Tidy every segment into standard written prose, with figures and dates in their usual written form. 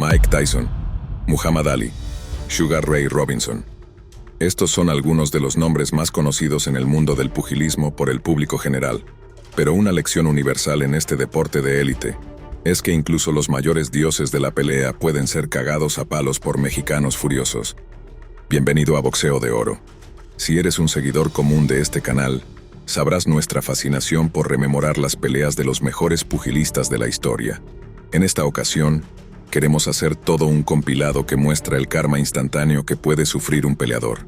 Mike Tyson, Muhammad Ali, Sugar Ray Robinson. Estos son algunos de los nombres más conocidos en el mundo del pugilismo por el público general, pero una lección universal en este deporte de élite es que incluso los mayores dioses de la pelea pueden ser cagados a palos por mexicanos furiosos. Bienvenido a Boxeo de Oro. Si eres un seguidor común de este canal, sabrás nuestra fascinación por rememorar las peleas de los mejores pugilistas de la historia. En esta ocasión, queremos hacer todo un compilado que muestra el karma instantáneo que puede sufrir un peleador.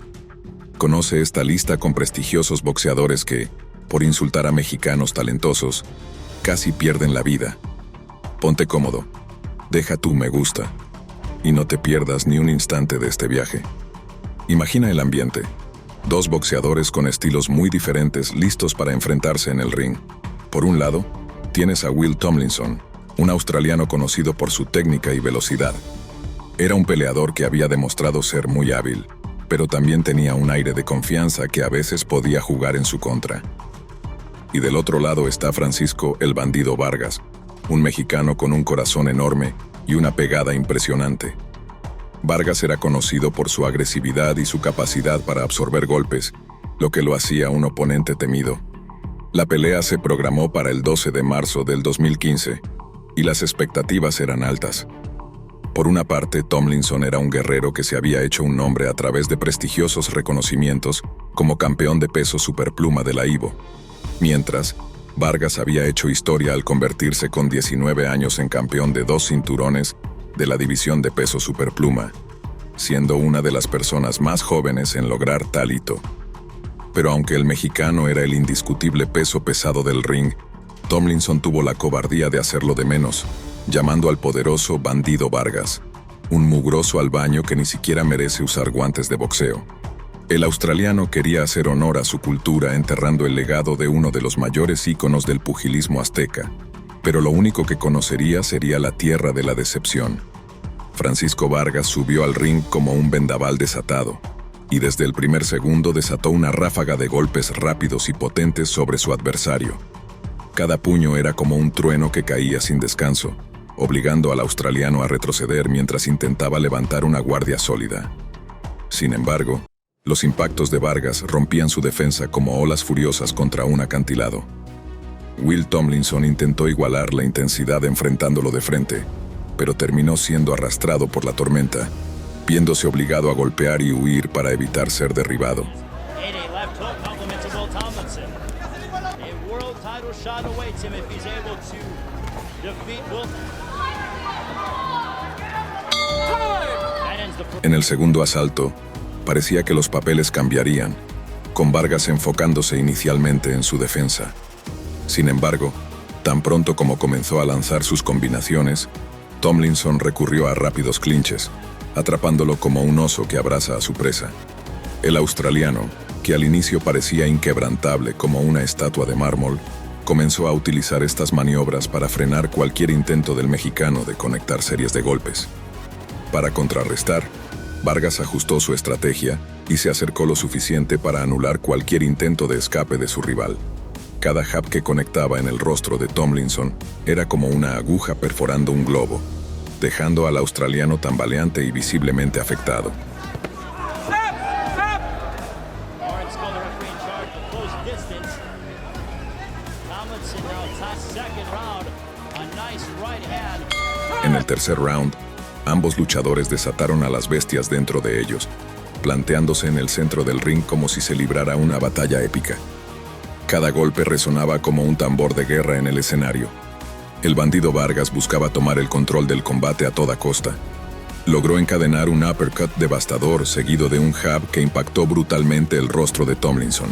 Conoce esta lista con prestigiosos boxeadores que, por insultar a mexicanos talentosos, casi pierden la vida. Ponte cómodo, deja tu me gusta, y no te pierdas ni un instante de este viaje. Imagina el ambiente. Dos boxeadores con estilos muy diferentes listos para enfrentarse en el ring. Por un lado, tienes a Will Tomlinson, un australiano conocido por su técnica y velocidad. Era un peleador que había demostrado ser muy hábil, pero también tenía un aire de confianza que a veces podía jugar en su contra. Y del otro lado está Francisco "el Bandido" Vargas, un mexicano con un corazón enorme y una pegada impresionante. Vargas era conocido por su agresividad y su capacidad para absorber golpes, lo que lo hacía un oponente temido. La pelea se programó para el 12 de marzo del 2015, y las expectativas eran altas. Por una parte, Tomlinson era un guerrero que se había hecho un nombre a través de prestigiosos reconocimientos como campeón de peso superpluma de la IBO, mientras Vargas había hecho historia al convertirse con 19 años en campeón de 2 cinturones de la división de peso superpluma, siendo una de las personas más jóvenes en lograr tal hito. Pero aunque el mexicano era el indiscutible peso pesado del ring, Tomlinson tuvo la cobardía de hacerlo de menos, llamando al poderoso Bandido Vargas, un mugroso albaño que ni siquiera merece usar guantes de boxeo. El australiano quería hacer honor a su cultura enterrando el legado de uno de los mayores íconos del pugilismo azteca, pero lo único que conocería sería la tierra de la decepción. Francisco Vargas subió al ring como un vendaval desatado, y desde el primer segundo desató una ráfaga de golpes rápidos y potentes sobre su adversario. Cada puño era como un trueno que caía sin descanso, obligando al australiano a retroceder mientras intentaba levantar una guardia sólida. Sin embargo, los impactos de Vargas rompían su defensa como olas furiosas contra un acantilado. Will Tomlinson intentó igualar la intensidad enfrentándolo de frente, pero terminó siendo arrastrado por la tormenta, viéndose obligado a golpear y huir para evitar ser derribado. En el segundo asalto, parecía que los papeles cambiarían, con Vargas enfocándose inicialmente en su defensa. Sin embargo, tan pronto como comenzó a lanzar sus combinaciones, Tomlinson recurrió a rápidos clinches, atrapándolo como un oso que abraza a su presa. El australiano, que al inicio parecía inquebrantable como una estatua de mármol, comenzó a utilizar estas maniobras para frenar cualquier intento del mexicano de conectar series de golpes. Para contrarrestar, Vargas ajustó su estrategia y se acercó lo suficiente para anular cualquier intento de escape de su rival. Cada jab que conectaba en el rostro de Tomlinson era como una aguja perforando un globo, dejando al australiano tambaleante y visiblemente afectado. En el tercer round, ambos luchadores desataron a las bestias dentro de ellos, planteándose en el centro del ring como si se librara una batalla épica. Cada golpe resonaba como un tambor de guerra en el escenario. El Bandido Vargas buscaba tomar el control del combate a toda costa. Logró encadenar un uppercut devastador seguido de un jab que impactó brutalmente el rostro de Tomlinson.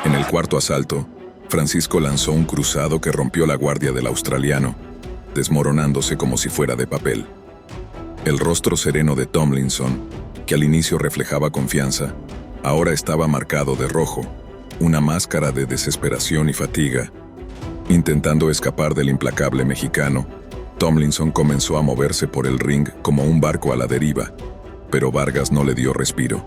En el cuarto asalto, Francisco lanzó un cruzado que rompió la guardia del australiano, desmoronándose como si fuera de papel. El rostro sereno de Tomlinson, que al inicio reflejaba confianza, ahora estaba marcado de rojo, una máscara de desesperación y fatiga. Intentando escapar del implacable mexicano, Tomlinson comenzó a moverse por el ring como un barco a la deriva, pero Vargas no le dio respiro.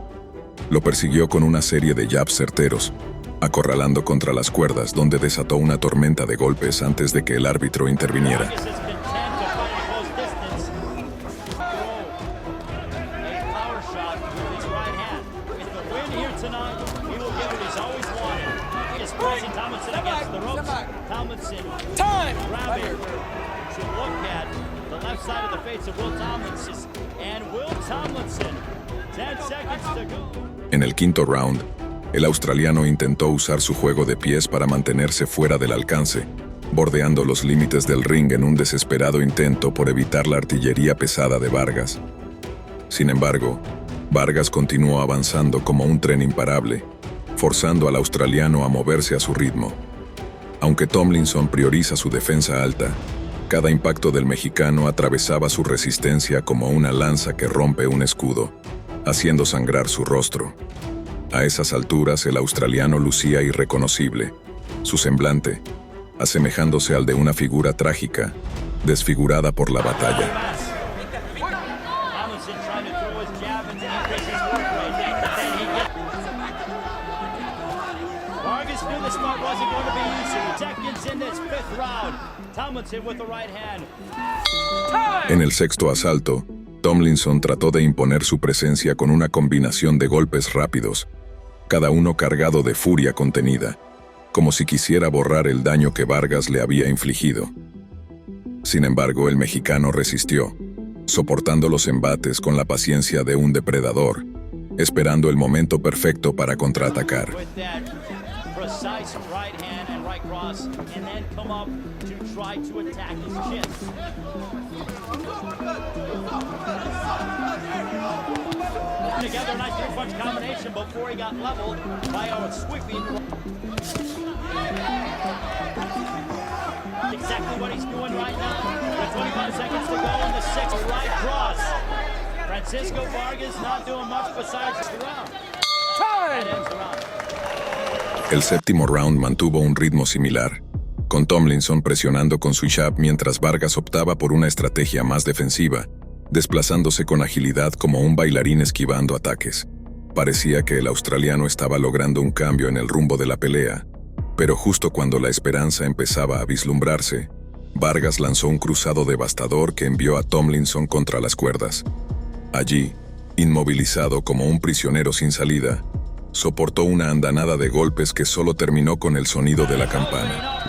Lo persiguió con una serie de jabs certeros, acorralando contra las cuerdas, donde desató una tormenta de golpes antes de que el árbitro interviniera. En el quinto round, el australiano intentó usar su juego de pies para mantenerse fuera del alcance, bordeando los límites del ring en un desesperado intento por evitar la artillería pesada de Vargas. Sin embargo, Vargas continuó avanzando como un tren imparable, forzando al australiano a moverse a su ritmo. Aunque Tomlinson prioriza su defensa alta, cada impacto del mexicano atravesaba su resistencia como una lanza que rompe un escudo, haciendo sangrar su rostro. A esas alturas el australiano lucía irreconocible, su semblante asemejándose al de una figura trágica, desfigurada por la batalla. En el sexto asalto, Tomlinson trató de imponer su presencia con una combinación de golpes rápidos, cada uno cargado de furia contenida, como si quisiera borrar el daño que Vargas le había infligido. Sin embargo, el mexicano resistió, soportando los embates con la paciencia de un depredador, esperando el momento perfecto para contraatacar. Together, nice three-punch combination before he got leveled by a sweeping. Exactly what he's doing right now. With 25 seconds to go in the sixth, right cross. Francisco Vargas not doing much besides the round. That ends the round. El séptimo round mantuvo un ritmo similar, con Tomlinson presionando con su jab mientras Vargas optaba por una estrategia más defensiva, desplazándose con agilidad como un bailarín esquivando ataques. Parecía que el australiano estaba logrando un cambio en el rumbo de la pelea, pero justo cuando la esperanza empezaba a vislumbrarse, Vargas lanzó un cruzado devastador que envió a Tomlinson contra las cuerdas. Allí, inmovilizado como un prisionero sin salida, soportó una andanada de golpes que solo terminó con el sonido de la campana.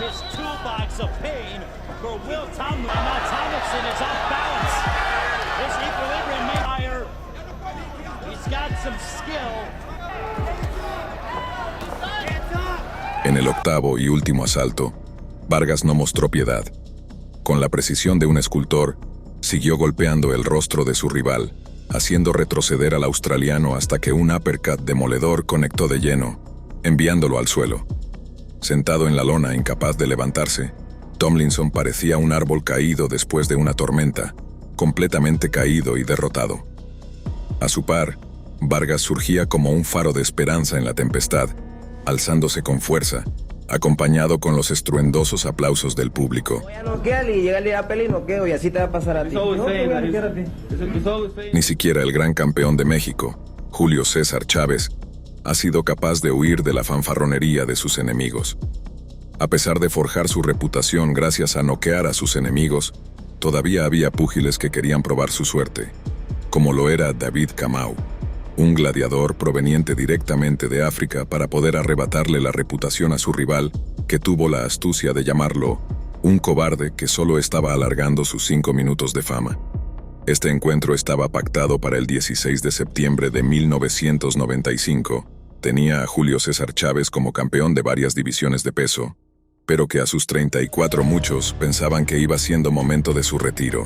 En el octavo y último asalto, Vargas no mostró piedad. Con la precisión de un escultor, siguió golpeando el rostro de su rival, haciendo retroceder al australiano hasta que un uppercut demoledor conectó de lleno, enviándolo al suelo. Sentado en la lona, incapaz de levantarse, Tomlinson parecía un árbol caído después de una tormenta, completamente caído y derrotado. A su par, Vargas surgía como un faro de esperanza en la tempestad, alzándose con fuerza, acompañado con los estruendosos aplausos del público. Ni siquiera el gran campeón de México, Julio César Chávez, ha sido capaz de huir de la fanfarronería de sus enemigos. A pesar de forjar su reputación gracias a noquear a sus enemigos, todavía había púgiles que querían probar su suerte, como lo era David Camao, un gladiador proveniente directamente de África para poder arrebatarle la reputación a su rival, que tuvo la astucia de llamarlo un cobarde que solo estaba alargando sus 5 minutos de fama. Este encuentro estaba pactado para el 16 de septiembre de 1995. Tenía a Julio César Chávez como campeón de varias divisiones de peso, pero que a sus 34 muchos pensaban que iba siendo momento de su retiro.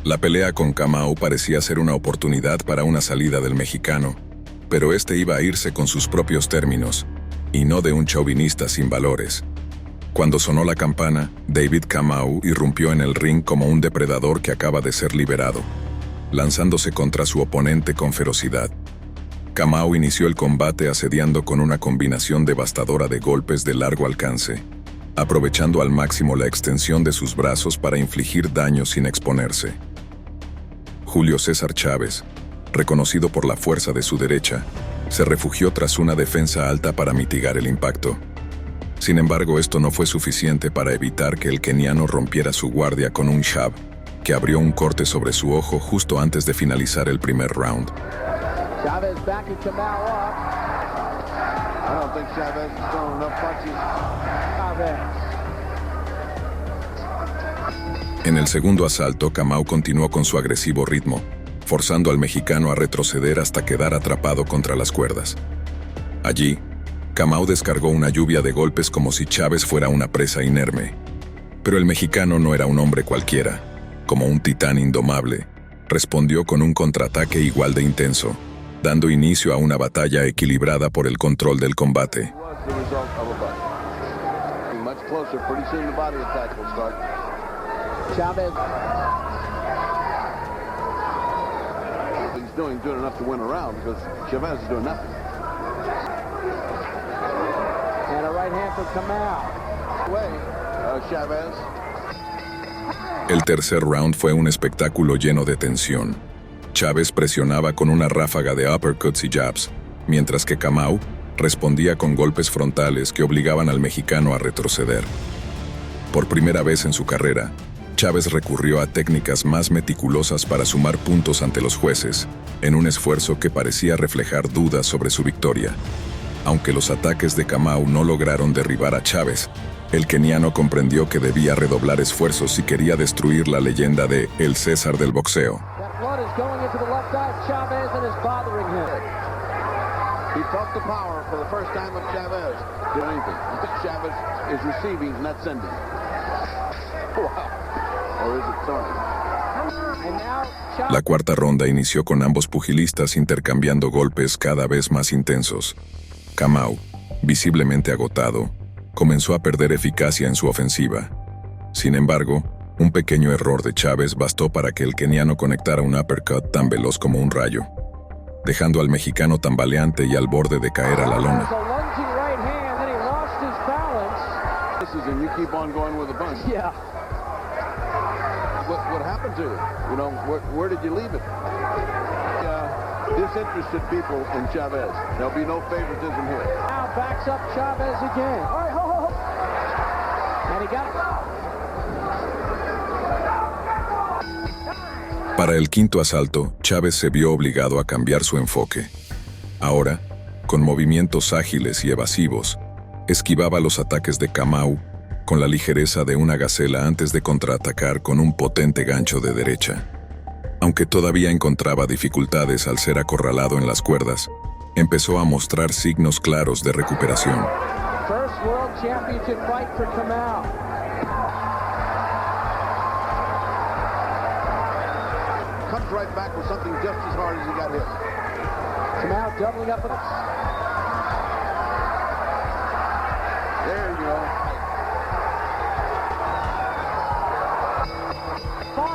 La pelea con Camao parecía ser una oportunidad para una salida del mexicano, pero este iba a irse con sus propios términos, y no de un chauvinista sin valores. Cuando sonó la campana, David Kamau irrumpió en el ring como un depredador que acaba de ser liberado, lanzándose contra su oponente con ferocidad. Kamau inició el combate asediando con una combinación devastadora de golpes de largo alcance, aprovechando al máximo la extensión de sus brazos para infligir daño sin exponerse. Julio César Chávez, reconocido por la fuerza de su derecha, se refugió tras una defensa alta para mitigar el impacto. Sin embargo, esto no fue suficiente para evitar que el keniano rompiera su guardia con un jab, que abrió un corte sobre su ojo justo antes de finalizar el primer round. Chavez backing Kamau up. I don't think Chavez is throwing enough punches. En el segundo asalto, Kamau continuó con su agresivo ritmo, forzando al mexicano a retroceder hasta quedar atrapado contra las cuerdas. Allí, Kamau descargó una lluvia de golpes como si Chávez fuera una presa inerme. Pero el mexicano no era un hombre cualquiera. Como un titán indomable, respondió con un contraataque igual de intenso, dando inicio a una batalla equilibrada por el control del combate. Chavez. He's doing good enough to win a round because Chavez is doing nothing. And a right hand from Kamau. Chavez. El tercer round fue un espectáculo lleno de tensión. Chávez presionaba con una ráfaga de uppercuts y jabs, mientras que Kamau respondía con golpes frontales que obligaban al mexicano a retroceder. Por primera vez en su carrera, Chávez recurrió a técnicas más meticulosas para sumar puntos ante los jueces, en un esfuerzo que parecía reflejar dudas sobre su victoria. Aunque los ataques de Kamau no lograron derribar a Chávez, el keniano comprendió que debía redoblar esfuerzos si quería destruir la leyenda de El César del boxeo. La cuarta ronda inició con ambos pugilistas intercambiando golpes cada vez más intensos. Kamau, visiblemente agotado, comenzó a perder eficacia en su ofensiva. Sin embargo, un pequeño error de Chávez bastó para que el keniano conectara un uppercut tan veloz como un rayo, dejando al mexicano tambaleante y al borde de caer a la lona. What happened to it? You know, where did you leave it? Disinterested people in Chavez. There'll be no favoritism here. Now backs up Chavez again. All right, ho, ho, ho. And he got it. Para el quinto asalto, Chávez se vio obligado a cambiar su enfoque. Ahora, con movimientos ágiles y evasivos, esquivaba los ataques de Kamau con la ligereza de una gacela antes de contraatacar con un potente gancho de derecha. Aunque todavía encontraba dificultades al ser acorralado en las cuerdas, empezó a mostrar signos claros de recuperación. First World Championship fight for Kamau. Comes right back with something just as hard as he got hit. Kamau doubling up. There you go.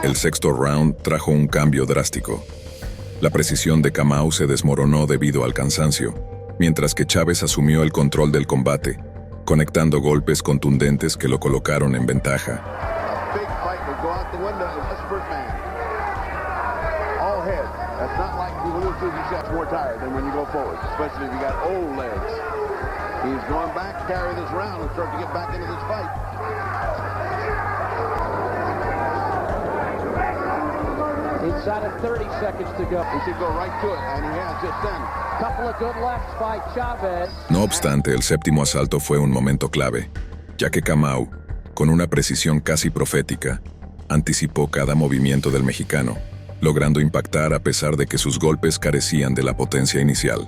El sexto round trajo un cambio drástico. La precisión de Kamau se desmoronó debido al cansancio, mientras que Chávez asumió el control del combate, conectando golpes contundentes que lo colocaron en ventaja. Inside of 30 seconds to go. He should go right to it, and he has just then. Couple of good lefts by Chavez. No obstante, el séptimo asalto fue un momento clave, ya que Kamau, con una precisión casi profética, anticipó cada movimiento del mexicano, logrando impactar a pesar de que sus golpes carecían de la potencia inicial.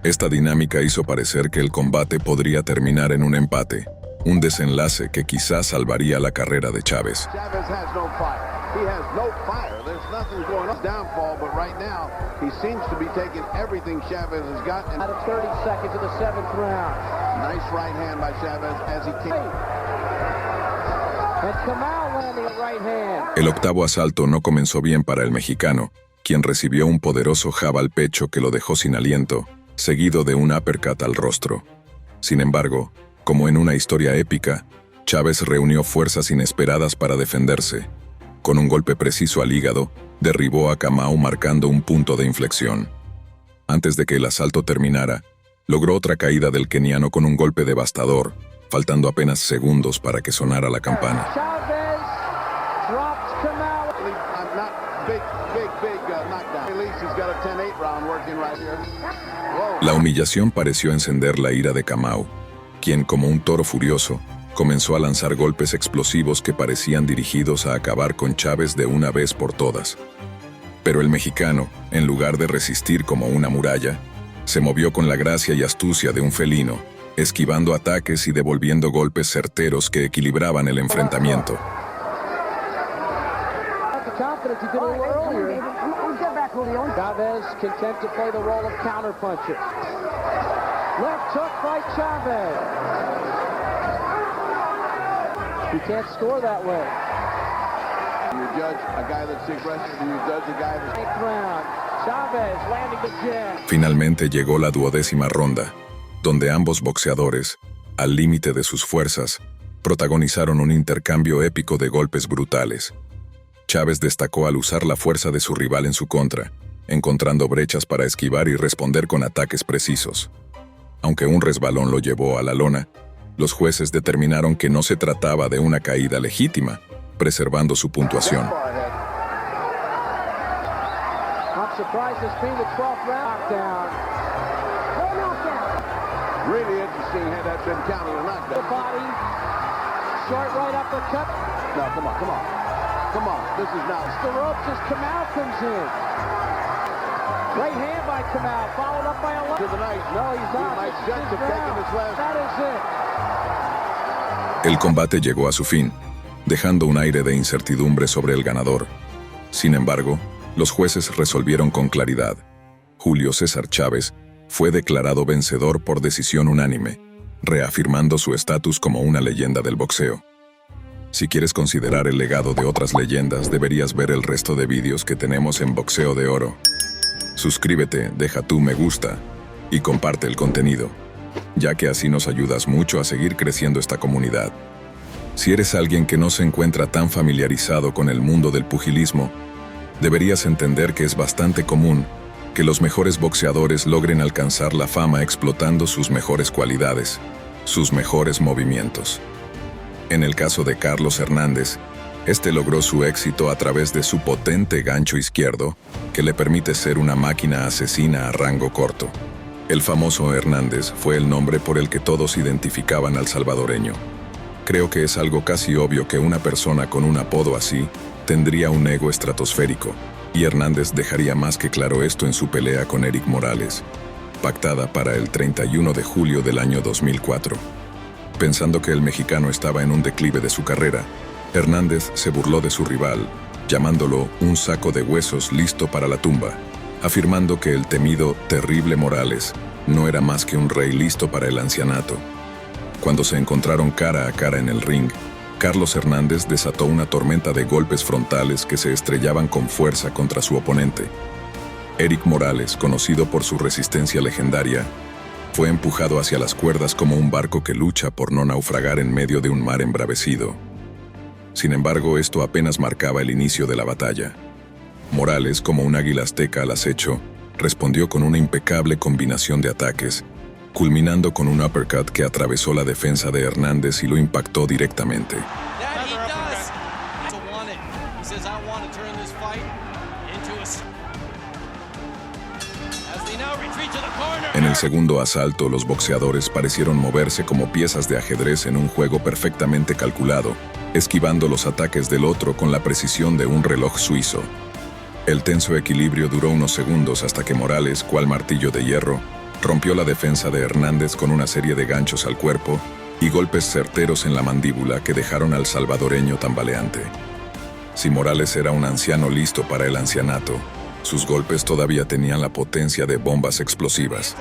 Esta dinámica hizo parecer que el combate podría terminar en un empate, un desenlace que quizás salvaría la carrera de Chávez. Chavez has no fire. He has no fire. There's nothing going on. Downfall, but right now he seems to be taking everything Chavez has got. Out of 30 seconds of the seventh round. Nice right hand by Chavez as he came. And Kamau landing a right hand. El octavo asalto no comenzó bien para el mexicano, quien recibió un poderoso jab al pecho que lo dejó sin aliento, seguido de un uppercut al rostro. Sin embargo, como en una historia épica, Chavez reunió fuerzas inesperadas para defenderse. Con un golpe preciso al hígado, derribó a Kamau marcando un punto de inflexión. Antes de que el asalto terminara, logró otra caída del keniano con un golpe devastador, faltando apenas segundos para que sonara la campana. Chavez drops Kamau. Not big knockdown. At least he's got a 10-8 round working right here. Whoa. La humillación pareció encender la ira de Kamau, quien, como un toro furioso, comenzó a lanzar golpes explosivos que parecían dirigidos a acabar con Chavez de una vez por todas. Pero el mexicano, en lugar de resistir como una muralla, se movió con la gracia y astucia de un felino, esquivando ataques y devolviendo golpes certeros que equilibraban el enfrentamiento. Chavez content to play the role of counterpuncher. Left hook by Chavez. You can't score that way. Do you judge a guy that's aggressive? Do you judge a guy that's... Ninth round. Chavez landing the jab. Finalmente llegó la 12ª ronda, donde ambos boxeadores, al límite de sus fuerzas, protagonizaron un intercambio épico de golpes brutales. Chavez destacó al usar la fuerza de su rival en su contra, encontrando brechas para esquivar y responder con ataques precisos. Aunque un resbalón lo llevó a la lona, los jueces determinaron que no se trataba de una caída legítima, preservando su puntuación. I'm surprised this being the 12th round knockdown. Really interesting had that been counted a The knockdown. body. Short right uppercut. No, come on. Come on, this is now... The ropes as Kamau comes in. Right hand by Kamau, followed up by a left. To the night. No, he's not. Nice This is sense his of taking round. this last... That is it. El combate llegó a su fin, dejando un aire de incertidumbre sobre el ganador. Sin embargo, los jueces resolvieron con claridad. Julio César Chávez fue declarado vencedor por decisión unánime, reafirmando su estatus como una leyenda del boxeo. Si quieres considerar el legado de otras leyendas, deberías ver el resto de vídeos que tenemos en Boxeo de Oro. Suscríbete, deja tu me gusta y comparte el contenido, ya que así nos ayudas mucho a seguir creciendo esta comunidad. Si eres alguien que no se encuentra tan familiarizado con el mundo del pugilismo, deberías entender que es bastante común que los mejores boxeadores logren alcanzar la fama explotando sus mejores cualidades, sus mejores movimientos. En el caso de Carlos Hernández, este logró su éxito a través de su potente gancho izquierdo, que le permite ser una máquina asesina a rango corto. El famoso Hernández fue el nombre por el que todos identificaban al salvadoreño. Creo que es algo casi obvio que una persona con un apodo así tendría un ego estratosférico, y Hernández dejaría más que claro esto en su pelea con Eric Morales, pactada para el 31 de julio del año 2004. Pensando que el mexicano estaba en un declive de su carrera, Hernández se burló de su rival, llamándolo un saco de huesos listo para la tumba, afirmando que el temido Terrible Morales no era más que un rey listo para el ancianato. Cuando se encontraron cara a cara en el ring, Carlos Hernández desató una tormenta de golpes frontales que se estrellaban con fuerza contra su oponente. Eric Morales, conocido por su resistencia legendaria, fue empujado hacia las cuerdas como un barco que lucha por no naufragar en medio de un mar embravecido. Sin embargo, esto apenas marcaba el inicio de la batalla. Morales, como un águila azteca al acecho, respondió con una impecable combinación de ataques, culminando con un uppercut que atravesó la defensa de Hernández y lo impactó directamente. En el segundo asalto, los boxeadores parecieron moverse como piezas de ajedrez en un juego perfectamente calculado, esquivando los ataques del otro con la precisión de un reloj suizo. El tenso equilibrio duró unos segundos hasta que Morales, cual martillo de hierro, rompió la defensa de Hernández con una serie de ganchos al cuerpo y golpes certeros en la mandíbula que dejaron al salvadoreño tambaleante. Si Morales era un anciano listo para el ancianato, sus golpes todavía tenían la potencia de bombas explosivas.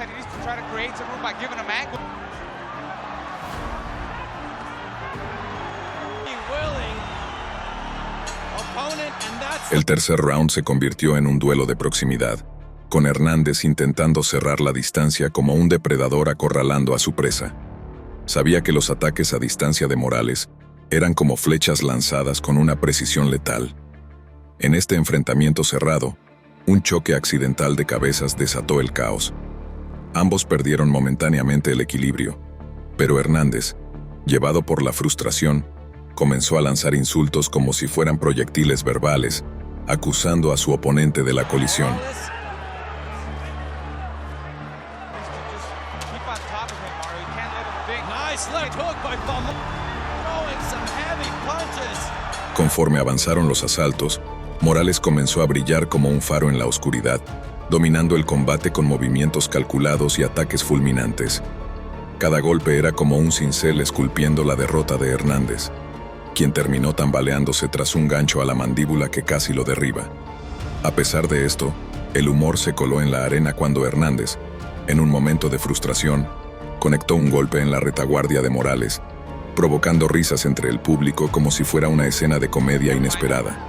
El tercer round se convirtió en un duelo de proximidad, con Hernández intentando cerrar la distancia como un depredador acorralando a su presa. Sabía que los ataques a distancia de Morales eran como flechas lanzadas con una precisión letal. En este enfrentamiento cerrado, un choque accidental de cabezas desató el caos. Ambos perdieron momentáneamente el equilibrio, pero Hernández, llevado por la frustración, comenzó a lanzar insultos como si fueran proyectiles verbales, acusando a su oponente de la colisión. Conforme avanzaron los asaltos, Morales comenzó a brillar como un faro en la oscuridad, dominando el combate con movimientos calculados y ataques fulminantes. Cada golpe era como un cincel esculpiendo la derrota de Hernández, quien terminó tambaleándose tras un gancho a la mandíbula que casi lo derriba. A pesar de esto, el humor se coló en la arena cuando Hernández, en un momento de frustración, conectó un golpe en la retaguardia de Morales, provocando risas entre el público como si fuera una escena de comedia inesperada.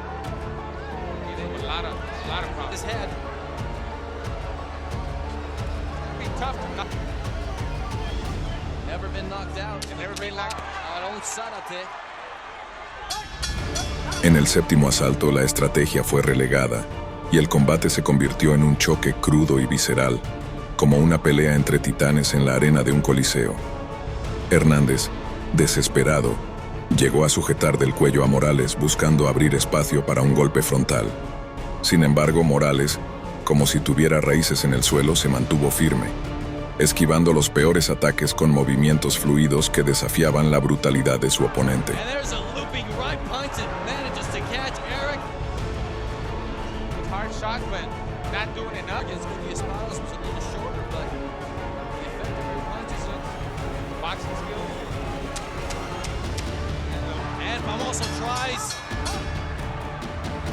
En el séptimo asalto, la estrategia fue relegada y el combate se convirtió en un choque crudo y visceral, como una pelea entre titanes en la arena de un coliseo. Hernández, desesperado, llegó a sujetar del cuello a Morales buscando abrir espacio para un golpe frontal. Sin embargo, Morales, como si tuviera raíces en el suelo, se mantuvo firme, esquivando los peores ataques con movimientos fluidos que desafiaban la brutalidad de su oponente.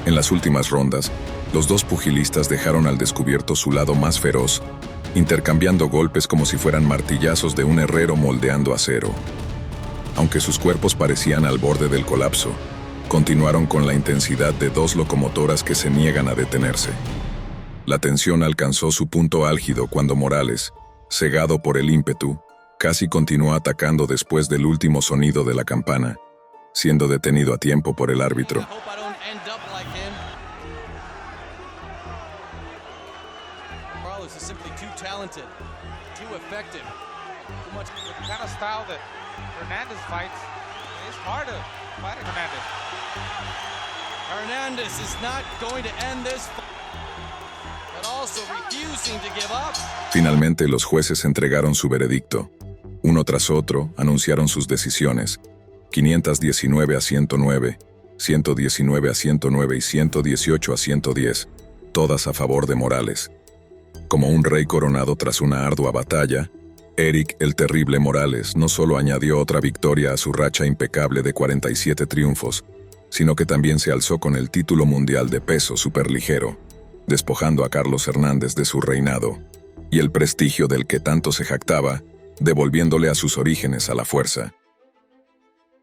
En las últimas rondas, los dos pugilistas dejaron al descubierto su lado más feroz, intercambiando golpes como si fueran martillazos de un herrero moldeando acero. Aunque sus cuerpos parecían al borde del colapso, continuaron con la intensidad de dos locomotoras que se niegan a detenerse. La tensión alcanzó su punto álgido cuando Morales, cegado por el ímpetu, casi continuó atacando después del último sonido de la campana, siendo detenido a tiempo por el árbitro. Finalmente, los jueces entregaron su veredicto. Uno tras otro, anunciaron sus decisiones: 519 a 109, 119 a 109 y 118 a 110, todas a favor de Morales. Como un rey coronado tras una ardua batalla, Eric el Terrible Morales no solo añadió otra victoria a su racha impecable de 47 triunfos, sino que también se alzó con el título mundial de peso superligero, despojando a Carlos Hernández de su reinado y el prestigio del que tanto se jactaba, devolviéndole a sus orígenes a la fuerza.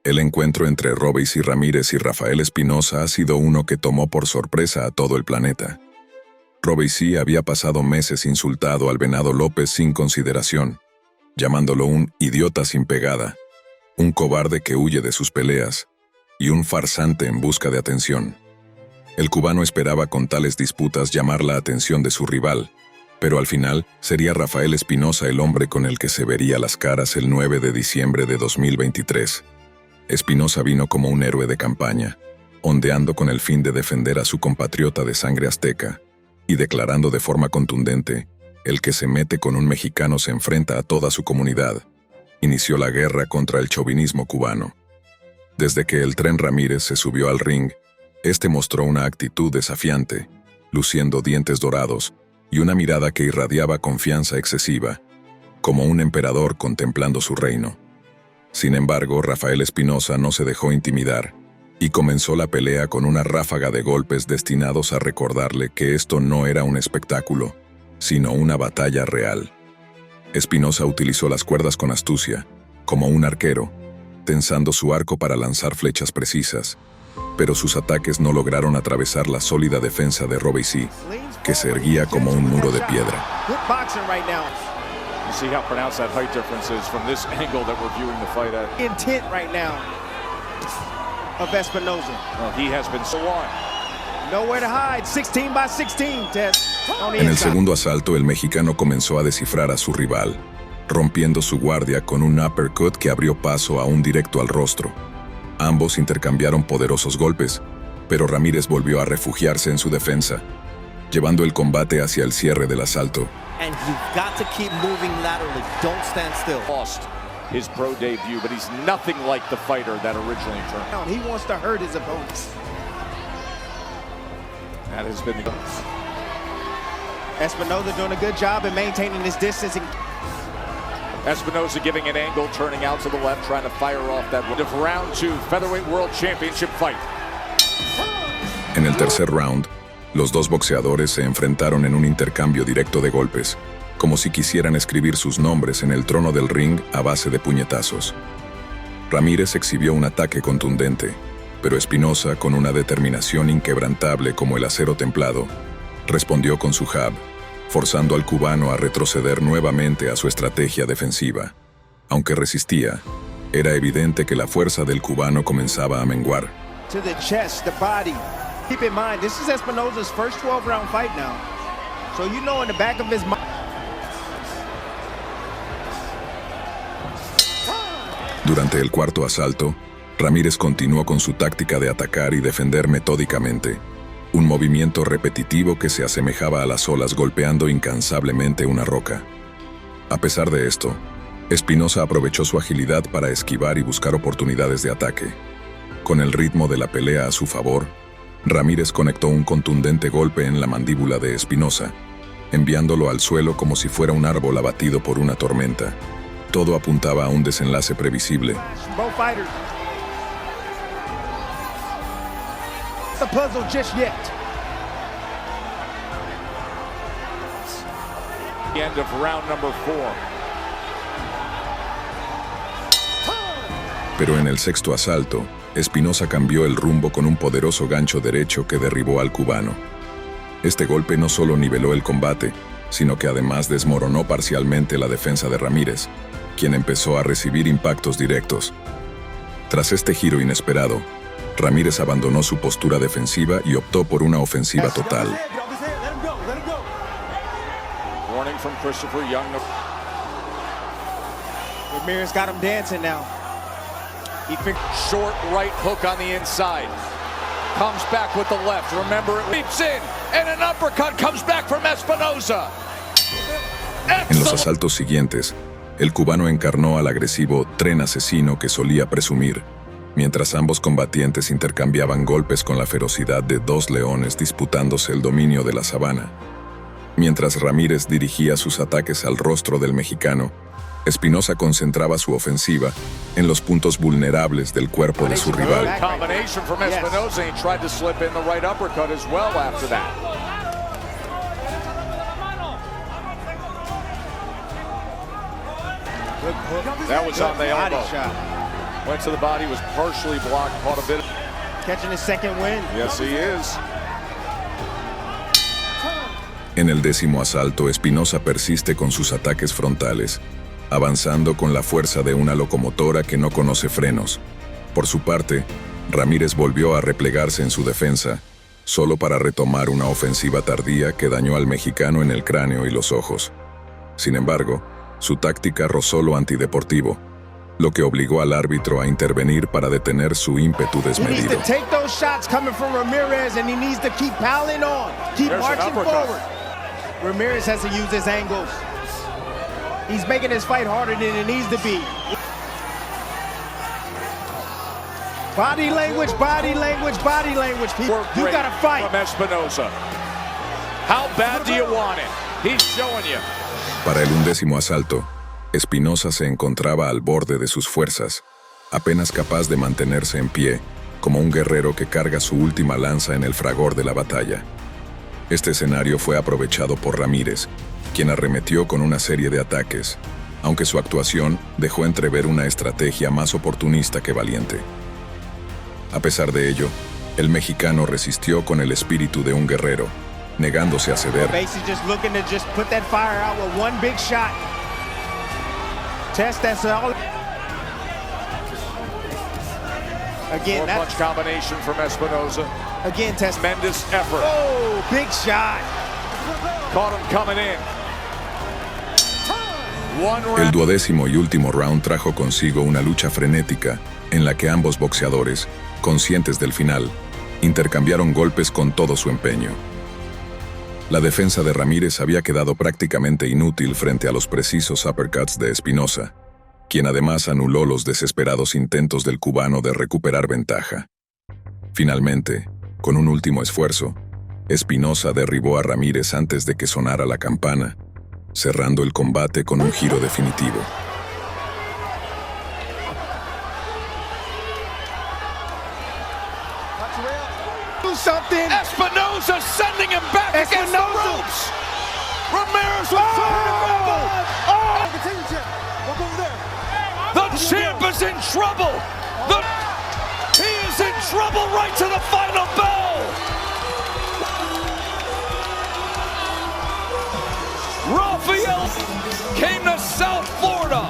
El encuentro entre Robeisy Ramírez y Rafael Espinosa ha sido uno que tomó por sorpresa a todo el planeta. Robeisy había pasado meses insultado al Venado López sin consideración, llamándolo un idiota sin pegada, un cobarde que huye de sus peleas y un farsante en busca de atención. El cubano esperaba con tales disputas llamar la atención de su rival, pero al final sería Rafael Espinosa el hombre con el que se vería las caras el 9 de diciembre de 2023. Espinosa vino como un héroe de campaña, ondeando con el fin de defender a su compatriota de sangre azteca y declarando de forma contundente: el que se mete con un mexicano se enfrenta a toda su comunidad. Inició la guerra contra el chauvinismo cubano. Desde que el Tren Ramírez se subió al ring, este mostró una actitud desafiante, luciendo dientes dorados y una mirada que irradiaba confianza excesiva, como un emperador contemplando su reino. Sin embargo, Rafael Espinosa no se dejó intimidar y comenzó la pelea con una ráfaga de golpes destinados a recordarle que esto no era un espectáculo, sino una batalla real. Espinosa utilizó las cuerdas con astucia, como un arquero, tensando su arco para lanzar flechas precisas. pero sus ataques no lograron atravesar la sólida defensa de Robbie, que se erguía como un muro de piedra. You see how pronounced that height difference is from this angle that we're viewing the fight at. Intent right now of Espinoza. Well, he has been so on. Nowhere to hide. 16 by 16, Ted. En el segundo asalto, el mexicano comenzó a descifrar a su rival, rompiendo su guardia con un uppercut que abrió paso a un directo al rostro. Ambos intercambiaron poderosos golpes, pero Ramírez volvió a refugiarse en su defensa, llevando el combate hacia el cierre del asalto. And you've got to keep moving laterally. Don't stand still. Lost his pro debut, but he's nothing like the fighter that originally turned. He wants to hurt his opponents. That has been the... Espinoza doing a good job in maintaining his distance. Espinoza giving an angle, turning out to the left, trying to fire off that round 2 featherweight world championship fight. En el tercer round, los dos boxeadores se enfrentaron en un intercambio directo de golpes, como si quisieran escribir sus nombres en el trono del ring a base de puñetazos. Ramírez exhibió un ataque contundente, pero Espinoza, con una determinación inquebrantable como el acero templado, respondió con su jab, forzando al cubano a retroceder nuevamente a su estrategia defensiva. Aunque resistía, era evidente que la fuerza del cubano comenzaba a menguar. To the chest, the body. Keep in mind, this is Espinoza's first 12-round fight now. So you know in the back of his mind. Durante el cuarto asalto, Ramírez continuó con su táctica de atacar y defender metódicamente, un movimiento repetitivo que se asemejaba a las olas golpeando incansablemente una roca. A pesar de esto, Espinoza aprovechó su agilidad para esquivar y buscar oportunidades de ataque. Con el ritmo de la pelea a su favor, Ramírez conectó un contundente golpe en la mandíbula de Espinoza, enviándolo al suelo como si fuera un árbol abatido por una tormenta. Todo apuntaba a un desenlace previsible. The puzzle just yet. The end of round number 4. Pero en el sexto asalto, Espinoza cambió el rumbo con un poderoso gancho derecho que derribó al cubano. Este golpe no solo niveló el combate, sino que además desmoronó parcialmente la defensa de Ramírez, quien empezó a recibir impactos directos. Tras este giro inesperado, Ramírez abandonó su postura defensiva y optó por una ofensiva total. Warning from Christopher Young. Ramirez got him dancing now. Short right hook on the inside. Comes back with the left. Remember, it leaps in, and an uppercut comes back from Espinoza. En los asaltos siguientes, el cubano encarnó al agresivo tren asesino que solía presumir, mientras ambos combatientes intercambiaban golpes con la ferocidad de dos leones disputándose el dominio de la sabana. Mientras Ramírez dirigía sus ataques al rostro del mexicano, Espinoza concentraba su ofensiva en los puntos vulnerables del cuerpo de su rival. Good combination from Espinoza. He tried to slip in the right uppercut as well after that. That was on the elbow. Went to the body, was partially blocked, caught a bit. Catching his second win. Yes, he is. En el décimo asalto, Espinoza persiste con sus ataques frontales, avanzando con la fuerza de una locomotora que no conoce frenos. Por su parte, Ramírez volvió a replegarse en su defensa, solo para retomar una ofensiva tardía que dañó al mexicano en el cráneo y los ojos. Sin embargo, su táctica rozó lo antideportivo, lo que obligó al árbitro a intervenir para detener su ímpetu desmedido. Ramirez has to use his angles. He's making his fight harder than it needs to be. Body language, body language, body language. You gotta fight. From Espinoza. How bad do you want it? He's showing you. Para el 11º asalto, Espinoza se encontraba al borde de sus fuerzas, apenas capaz de mantenerse en pie, como un guerrero que carga su última lanza en el fragor de la batalla. Este escenario fue aprovechado por Ramírez, quien arremetió con una serie de ataques, aunque su actuación dejó entrever una estrategia más oportunista que valiente. A pesar de ello, El mexicano resistió con el espíritu de un guerrero, negándose a ceder. Basically just looking to just put that fire out with one big shot. Test, that's all. Again, Four-punch combination from Espinoza. again, Test. Tremendous effort. Oh, big shot. Caught him coming in. One El round. 12º y último round trajo consigo una lucha frenética, en la que ambos boxeadores, conscientes del final, intercambiaron golpes con todo su empeño. La defensa de Ramírez había quedado prácticamente inútil frente a los precisos uppercuts de Espinoza, quien además anuló los desesperados intentos del cubano de recuperar ventaja. Finalmente, con un último esfuerzo, Espinoza derribó a Ramírez antes de que sonara la campana, cerrando el combate con un giro definitivo. Do something. Espinoza sending him back against the Espinoza. ropes. Ramirez was trying to grapple. The champ is in trouble. He is in trouble right to the final bell. Rafael came to South Florida.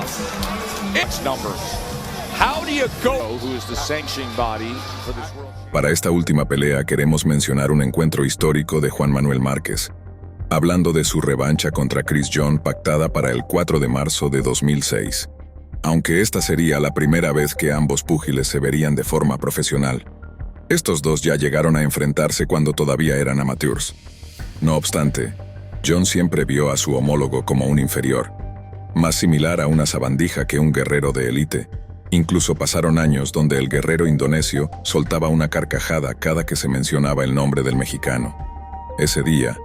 It's numbers. How do you go? Who is the sanctioning body for this world? Para esta última pelea queremos mencionar un encuentro histórico de Juan Manuel Márquez, hablando de su revancha contra Chris John pactada para el 4 de marzo de 2006. Aunque esta sería la primera vez que ambos púgiles se verían de forma profesional, estos dos ya llegaron a enfrentarse cuando todavía eran amateurs. No obstante, John siempre vio a su homólogo como un inferior, más similar a una sabandija que un guerrero de élite. Incluso pasaron años donde el guerrero indonesio soltaba una carcajada cada que se mencionaba el nombre del mexicano. Ese día,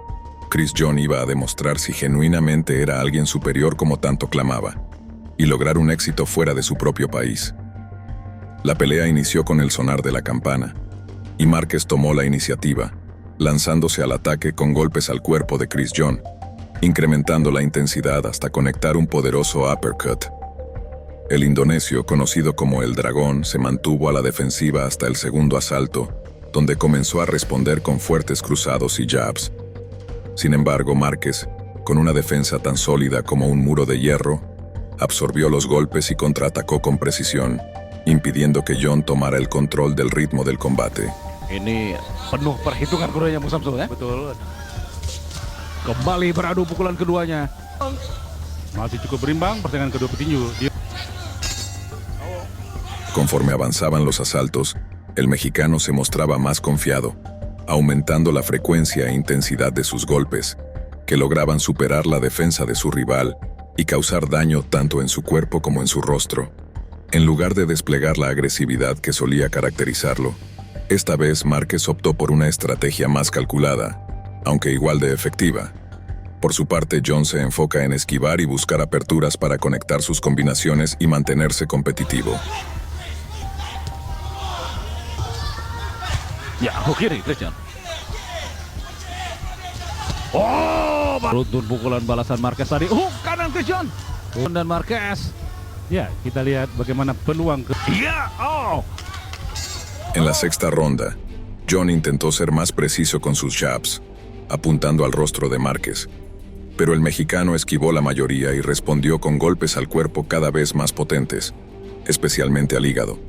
Chris John iba a demostrar si genuinamente era alguien superior como tanto clamaba, y lograr un éxito fuera de su propio país. La pelea inició con el sonar de la campana, y Márquez tomó la iniciativa, lanzándose al ataque con golpes al cuerpo de Chris John, incrementando la intensidad hasta conectar un poderoso uppercut. El indonesio, conocido como el Dragón, se mantuvo a la defensiva hasta el segundo asalto, donde comenzó a responder con fuertes cruzados y jabs. Sin embargo, Márquez, con una defensa tan sólida como un muro de hierro, absorbió los golpes y contraatacó con precisión, impidiendo que John tomara el control del ritmo del combate. Ini penuh perhitungan keduanya, Bung Samsul ya. Betul. Kembali beradu pukulan keduanya. Masih cukup berimbang pertandingan kedua petinju. Conforme avanzaban los asaltos, el mexicano se mostraba más confiado, aumentando la frecuencia e intensidad de sus golpes, que lograban superar la defensa de su rival y causar daño tanto en su cuerpo como en su rostro. En lugar de desplegar la agresividad que solía caracterizarlo, esta vez Márquez optó por una estrategia más calculada, aunque igual de efectiva. Por su parte, John se enfoca en esquivar y buscar aperturas para conectar sus combinaciones y mantenerse competitivo. Ya, kiri Christian. Oh, beruntun pukulan balasan Márquez tadi. Kanan Christian. Dan Márquez. Ya, kita lihat bagaimana peluang ke. Ya, En la sexta ronda, John intentó ser más preciso con sus jabs, apuntando al rostro de Márquez, pero el mexicano esquivó la mayoría y respondió con golpes al cuerpo cada vez más potentes, especialmente al hígado.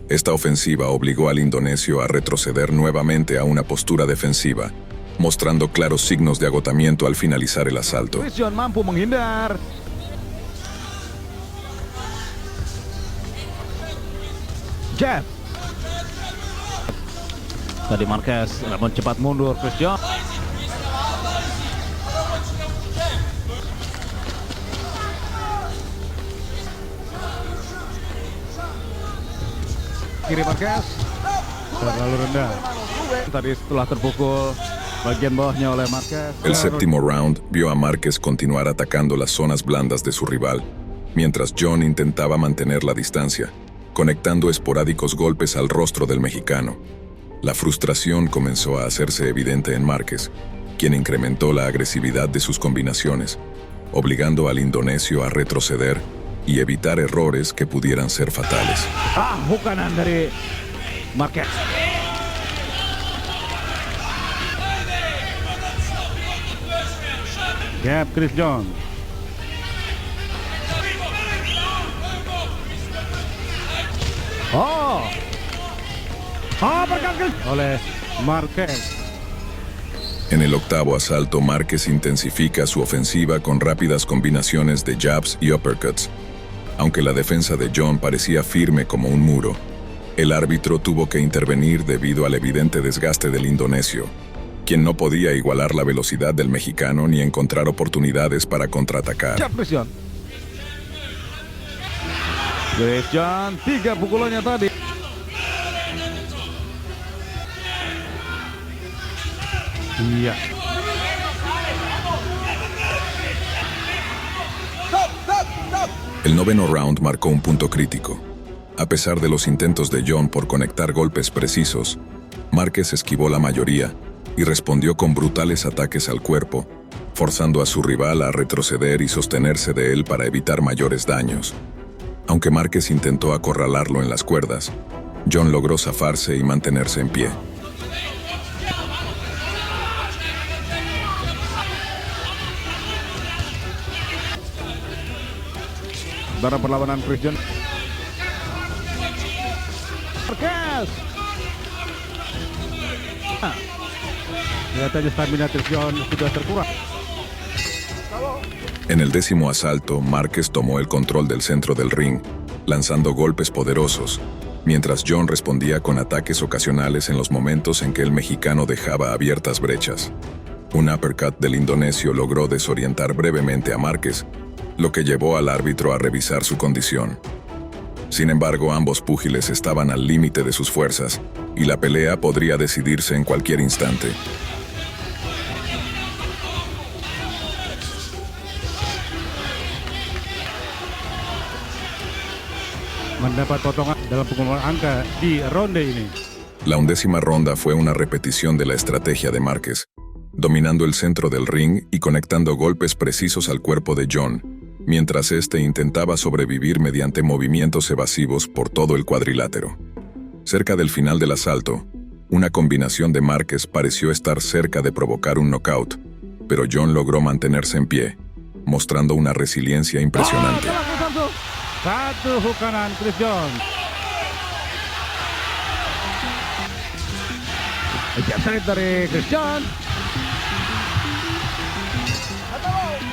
Esta ofensiva obligó al indonesio a retroceder nuevamente a una postura defensiva, mostrando claros signos de agotamiento al finalizar el asalto. Christian mampu menghindar. Jab. Tadi Márquez namun cepat mundur Christian. Kiri Márquez terlalu rendah. Tadi setelah terpukul bagian bawahnya oleh Márquez. El séptimo round vio a Márquez continuar atacando las zonas blandas de su rival, mientras John intentaba mantener la distancia, conectando esporádicos golpes al rostro del mexicano. La frustración comenzó a hacerse evidente en Márquez, quien incrementó la agresividad de sus combinaciones, obligando al indonesio a retroceder y evitar errores que pudieran ser fatales. Bukanan dari Márquez. Jab Chris John. Berkat oleh Marquez. En el octavo asalto, Márquez intensifica su ofensiva con rápidas combinaciones de jabs y uppercuts. Aunque la defensa de John parecía firme como un muro, el árbitro tuvo que intervenir debido al evidente desgaste del indonesio, quien no podía igualar la velocidad del mexicano ni encontrar oportunidades para contraatacar. Chris John. Chris John, 3 pukulannya tadi. Iya. El noveno round marcó un punto crítico. A pesar de los intentos de John por conectar golpes precisos, Márquez esquivó la mayoría y respondió con brutales ataques al cuerpo, forzando a su rival a retroceder y sostenerse de él para evitar mayores daños. Aunque Márquez intentó acorralarlo en las cuerdas, John logró zafarse y mantenerse en pie. Dalam perlawanan Chris John. Marquez. Kelihatannya stamina Chris John sudah terkurang. En el décimo asalto, Márquez tomó el control del centro del ring, lanzando golpes poderosos, mientras John respondía con ataques ocasionales en los momentos en que el mexicano dejaba abiertas brechas. Un uppercut del indonesio logró desorientar brevemente a Márquez, lo que llevó al árbitro a revisar su condición. Sin embargo, ambos púgiles estaban al límite de sus fuerzas, y la pelea podría decidirse en cualquier instante. Mendapat potongan dalam pengumuman angka di ronde ini. La 11ª ronda fue una repetición de la estrategia de Márquez, dominando el centro del ring y conectando golpes precisos al cuerpo de John, mientras este intentaba sobrevivir mediante movimientos evasivos por todo el cuadrilátero. Cerca del final del asalto, una combinación de Márquez pareció estar cerca de provocar un knockout, pero John logró mantenerse en pie, mostrando una resiliencia impresionante. Satu hook kanan Chris John. Jab straight dari Chris John.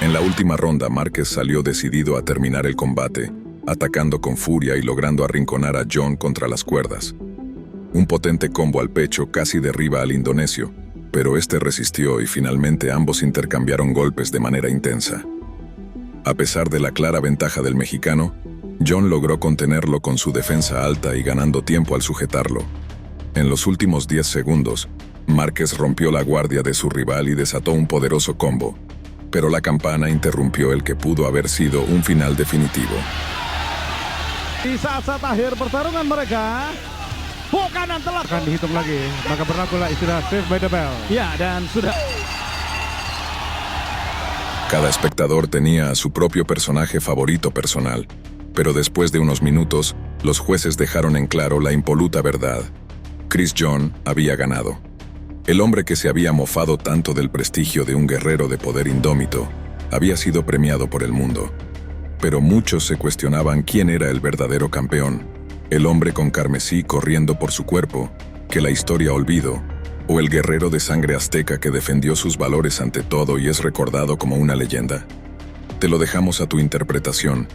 En la última ronda, Márquez salió decidido a terminar el combate, atacando con furia y logrando arrinconar a John contra las cuerdas. Un potente combo al pecho casi derriba al indonesio, pero este resistió y finalmente ambos intercambiaron golpes de manera intensa. A pesar de la clara ventaja del mexicano, John logró contenerlo con su defensa alta y ganando tiempo al sujetarlo. En los últimos 10 segundos, Márquez rompió la guardia de su rival y desató un poderoso combo, pero la campana interrumpió el que pudo haber sido un final definitivo. Di saat-saat akhir pertarungan mereka, hook kanan telah akan dihitung lagi, maka berlakulah istilah save by the bell. Ya, dan sudah. Cada espectador tenía a su propio personaje favorito personal, pero después de unos minutos, los jueces dejaron en claro la impoluta verdad. Chris John había ganado. El hombre que se había mofado tanto del prestigio de un guerrero de poder indómito había sido premiado por el mundo. Pero muchos se cuestionaban quién era el verdadero campeón, el hombre con carmesí corriendo por su cuerpo, que la historia olvidó, o el guerrero de sangre azteca que defendió sus valores ante todo y es recordado como una leyenda. Te lo dejamos a tu interpretación.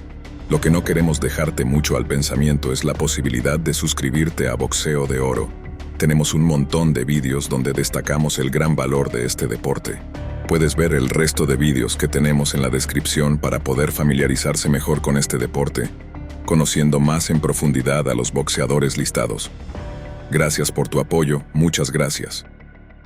Lo que no queremos dejarte mucho al pensamiento es la posibilidad de suscribirte a Boxeo de Oro. Tenemos un montón de vídeos donde destacamos el gran valor de este deporte. Puedes ver el resto de vídeos que tenemos en la descripción para poder familiarizarse mejor con este deporte, conociendo más en profundidad a los boxeadores listados. Gracias por tu apoyo, muchas gracias.